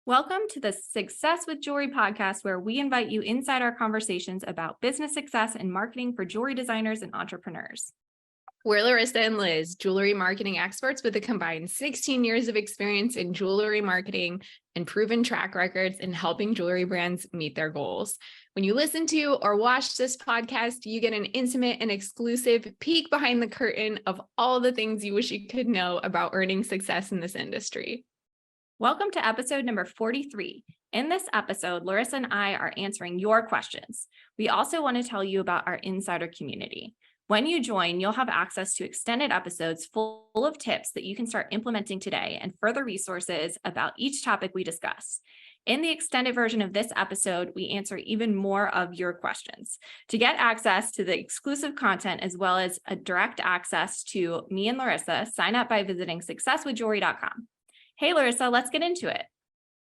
Welcome to the Success with Jewelry podcast, where we invite you inside our conversations about business success and marketing for jewelry designers and entrepreneurs. We're Laryssa and Liz, jewelry marketing experts with a combined 16 years of experience in jewelry marketing and proven track records in helping jewelry brands meet their goals. When you listen to or watch this podcast, you get an intimate and exclusive peek behind the curtain of all the things you wish you could know about earning success in this industry. Welcome to episode number 43. In this episode, Laryssa and I are answering your questions. We also want to tell you about our insider community. When you join, you'll have access to extended episodes full of tips that you can start implementing today and further resources about each topic we discuss. In the extended version of this episode, we answer even more of your questions. To get access to the exclusive content as well as a direct access to me and Laryssa, sign up by visiting successwithjewelry.com. Hey, Laryssa, let's get into it.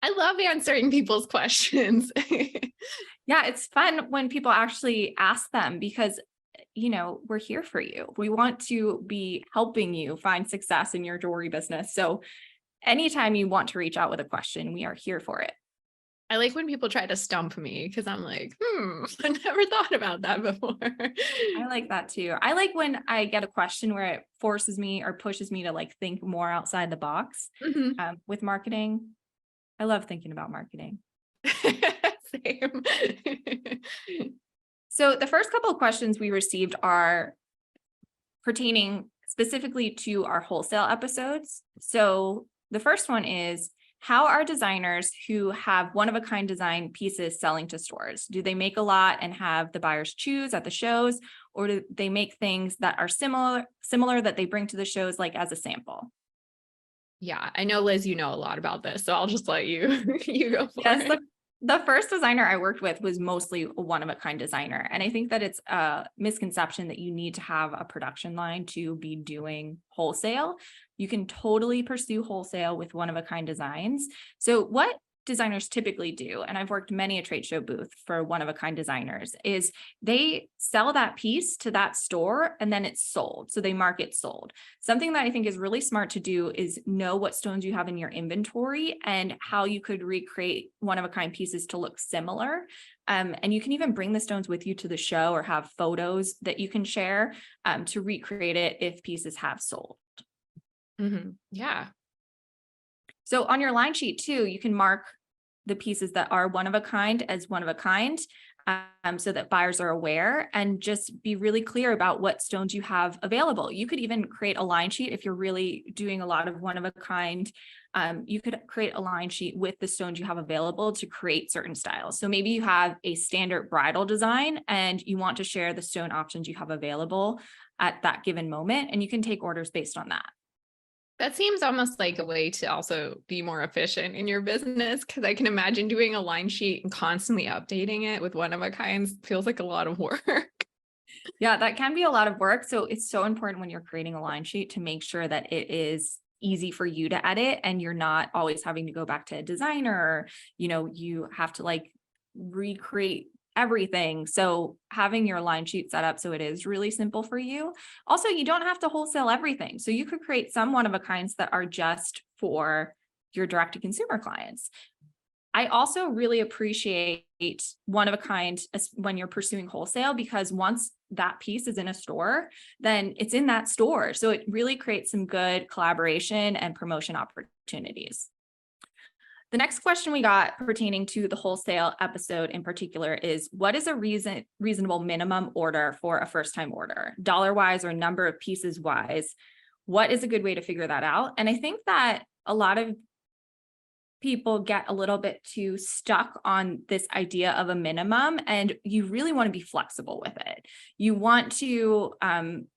I love answering people's questions. Yeah, it's fun when people actually ask them because, we're here for you. We want to be helping you find success in your jewelry business. So anytime you want to reach out with a question, we are here for it. I like when people try to stump me because I'm like, I never thought about that before. I like that too. I like when I get a question where it forces me or pushes me to think more outside the box. With marketing. I love thinking about marketing. Same. So the first couple of questions we received are pertaining specifically to our wholesale episodes. So the first one is, how are designers who have one-of-a-kind design pieces selling to stores? Do they make a lot and have the buyers choose at the shows, or do they make things that are similar that they bring to the shows as a sample? Yeah, I know, Liz, you know a lot about this, so I'll just let you go for it. The first designer I worked with was mostly a one-of-a-kind designer. And I think that it's a misconception that you need to have a production line to be doing wholesale. You can totally pursue wholesale with one-of-a-kind designs. So what designers typically do, and I've worked many a trade show booth for one-of-a-kind designers, is they sell that piece to that store and then it's sold. So they mark it sold. Something that I think is really smart to do is know what stones you have in your inventory and how you could recreate one-of-a-kind pieces to look similar. And you can even bring the stones with you to the show or have photos that you can share to recreate it if pieces have sold. Yeah. So on your line sheet too, you can mark the pieces that are one of a kind as one of a kind, so that buyers are aware, and just be really clear about what stones you have available. You could even create a line sheet if you're really doing a lot of one of a kind. You could create a line sheet with the stones you have available to create certain styles. So maybe you have a standard bridal design and you want to share the stone options you have available at that given moment, and you can take orders based on that. That seems almost like a way to also be more efficient in your business, because I can imagine doing a line sheet and constantly updating it with one of a kinds feels like a lot of work. Yeah, that can be a lot of work. So it's so important when you're creating a line sheet to make sure that it is easy for you to edit and you're not always having to go back to a designer, or, you have to recreate everything. So having your line sheet set up so it is really simple for you. Also, you don't have to wholesale everything. So you could create some one-of-a-kinds that are just for your direct-to-consumer clients. I also really appreciate one-of-a-kind when you're pursuing wholesale, because once that piece is in a store, then it's in that store. So it really creates some good collaboration and promotion opportunities. The next question we got pertaining to the wholesale episode in particular is, what is a reasonable minimum order for a first-time order, dollar-wise or number of pieces wise? What is a good way to figure that out? And I think that a lot of people get a little bit too stuck on this idea of a minimum, and you really want to be flexible with it. You want to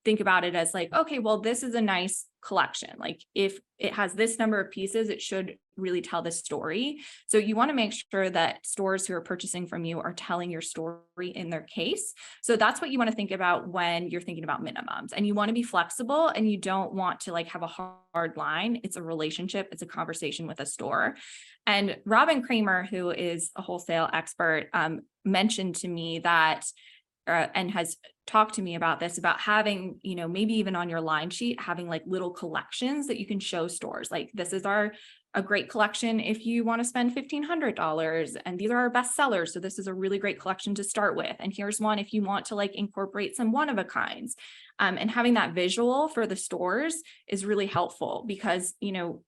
think about it as okay, well, this is a nice collection. If it has this number of pieces, it should really tell the story. So you want to make sure that stores who are purchasing from you are telling your story in their case. So that's what you want to think about when you're thinking about minimums, and you want to be flexible, and you don't want to have a hard line. It's a relationship. It's a conversation with a store. And Robin Kramer, who is a wholesale expert, mentioned to me that and has talked to me about this, about having, maybe even on your line sheet, having little collections that you can show stores. This is our a great collection if you want to spend $1,500, and these are our best sellers. So this is a really great collection to start with. And here's one if you want to like incorporate some one of a kinds. And having that visual for the stores is really helpful because, you know,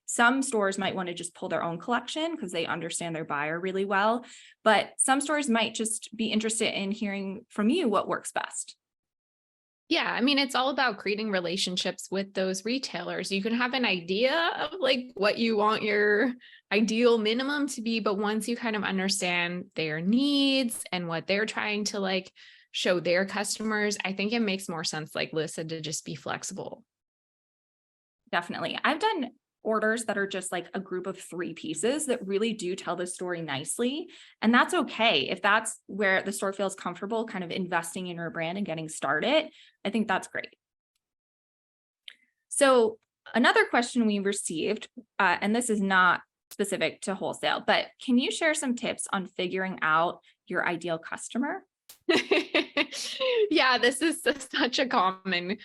some stores might want to just pull their own collection because they understand their buyer really well, but some stores might just be interested in hearing from you what works best. Yeah, I mean, it's all about creating relationships with those retailers. You can have an idea of like what you want your ideal minimum to be, but once you kind of understand their needs and what they're trying to like show their customers, I think it makes more sense, like Laryssa, to just be flexible. Definitely. I've done orders that are just like a group of 3 pieces that really do tell the story nicely. And that's okay. If that's where the store feels comfortable kind of investing in your brand and getting started, I think that's great. So another question we received, and this is not specific to wholesale, but can you share some tips on figuring out your ideal customer? Yeah, this is such a common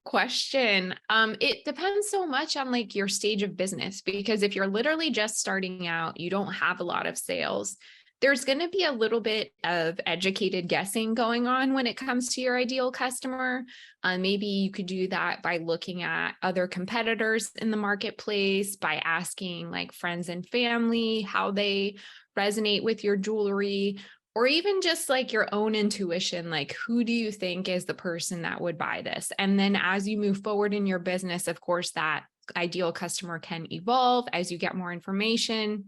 question. It depends so much on like your stage of business, because if you're literally just starting out, you don't have a lot of sales, there's going to be a little bit of educated guessing going on when it comes to your ideal customer. Maybe you could do that by looking at other competitors in the marketplace, by asking like friends and family how they resonate with your jewelry, or even just like your own intuition, like who do you think is the person that would buy this? And then as you move forward in your business, of course, that ideal customer can evolve as you get more information.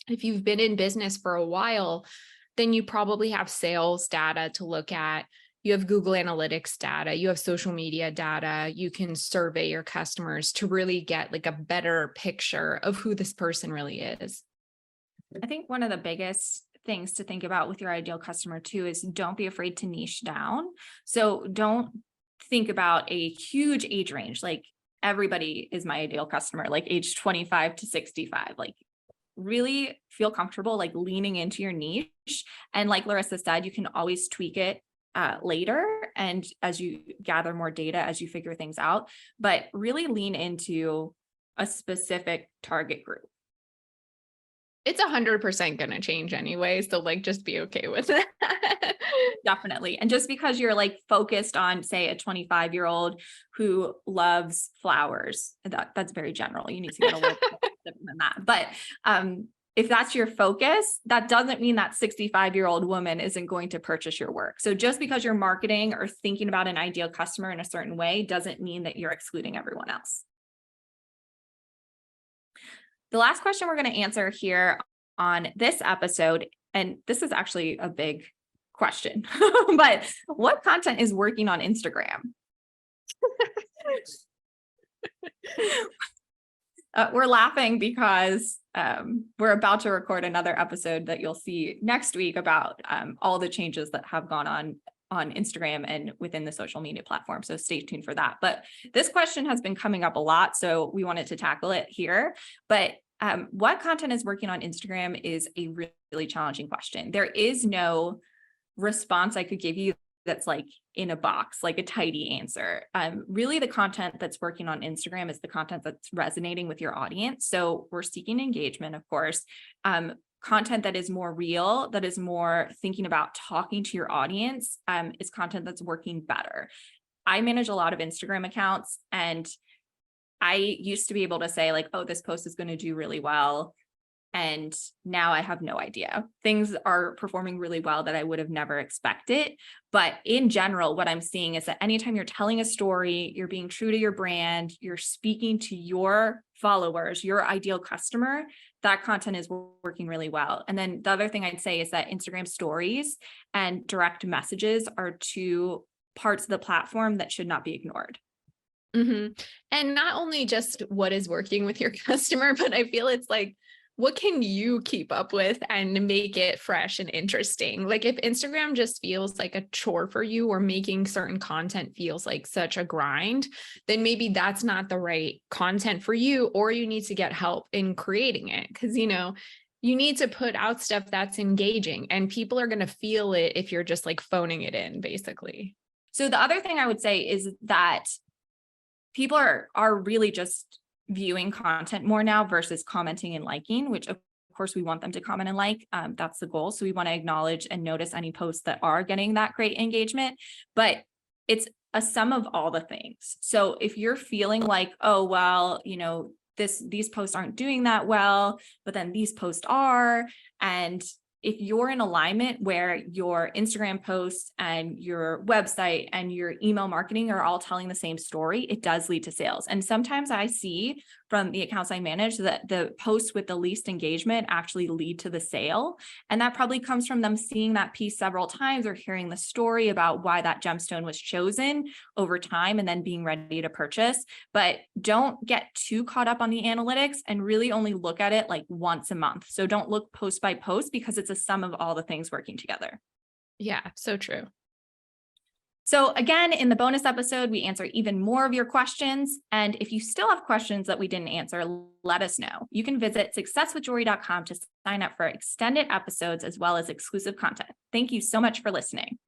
If you've been in business for a while, then you probably have sales data to look at. You have Google Analytics data, you have social media data, you can survey your customers to really get like a better picture of who this person really is. I think one of the biggest things to think about with your ideal customer too is don't be afraid to niche down. So don't think about a huge age range, like everybody is my ideal customer, like age 25 to 65. Like really feel comfortable like leaning into your niche. And like Laryssa said, you can always tweak it later and as you gather more data, as you figure things out, but really lean into a specific target group. It's 100% going to change anyway. So like, just be okay with it. Definitely. And just because you're like focused on, say, a 25-year-old who loves flowers, that's very general. You need to get a little different than that. But if that's your focus, that doesn't mean that 65-year-old woman isn't going to purchase your work. So just because you're marketing or thinking about an ideal customer in a certain way doesn't mean that you're excluding everyone else. The last question we're going to answer here on this episode, and this is actually a big question, but what content is working on Instagram? We're laughing because we're about to record another episode that you'll see next week about all the changes that have gone on Instagram and within the social media platform. So stay tuned for that. But this question has been coming up a lot, so we wanted to tackle it here. But what content is working on Instagram is a really challenging question. There is no response I could give you that's like in a box, like a tidy answer. Really the content that's working on Instagram is the content that's resonating with your audience. So we're seeking engagement, of course. Content that is more real, that is more thinking about talking to your audience, is content that's working better. I manage a lot of Instagram accounts, and I used to be able to say like, oh, this post is going to do really well. And now I have no idea. Things are performing really well that I would have never expected. But in general, what I'm seeing is that anytime you're telling a story, you're being true to your brand, you're speaking to your followers, your ideal customer, that content is working really well. And then the other thing I'd say is that Instagram stories and direct messages are 2 parts of the platform that should not be ignored. Mm-hmm. And not only just what is working with your customer, but I feel it's like, what can you keep up with and make it fresh and interesting? Like if Instagram just feels like a chore for you, or making certain content feels like such a grind, then maybe that's not the right content for you, or you need to get help in creating it. Because, you need to put out stuff that's engaging, and people are going to feel it if you're just like phoning it in, basically. So the other thing I would say is that people are really just viewing content more now versus commenting and liking, which of course we want them to comment and like. That's the goal. So we want to acknowledge and notice any posts that are getting that great engagement, but it's a sum of all the things. So if you're feeling like, oh, well, these posts aren't doing that well, but then these posts are, and if you're in alignment where your Instagram posts and your website and your email marketing are all telling the same story, it does lead to sales. And sometimes I see from the accounts I manage that the posts with the least engagement actually lead to the sale. And that probably comes from them seeing that piece several times or hearing the story about why that gemstone was chosen over time and then being ready to purchase. But don't get too caught up on the analytics and really only look at it like once a month. So don't look post by post because it's a sum of all the things working together. Yeah, so true. So again, in the bonus episode, we answer even more of your questions. And if you still have questions that we didn't answer, let us know. You can visit successwithjewelry.com to sign up for extended episodes as well as exclusive content. Thank you so much for listening.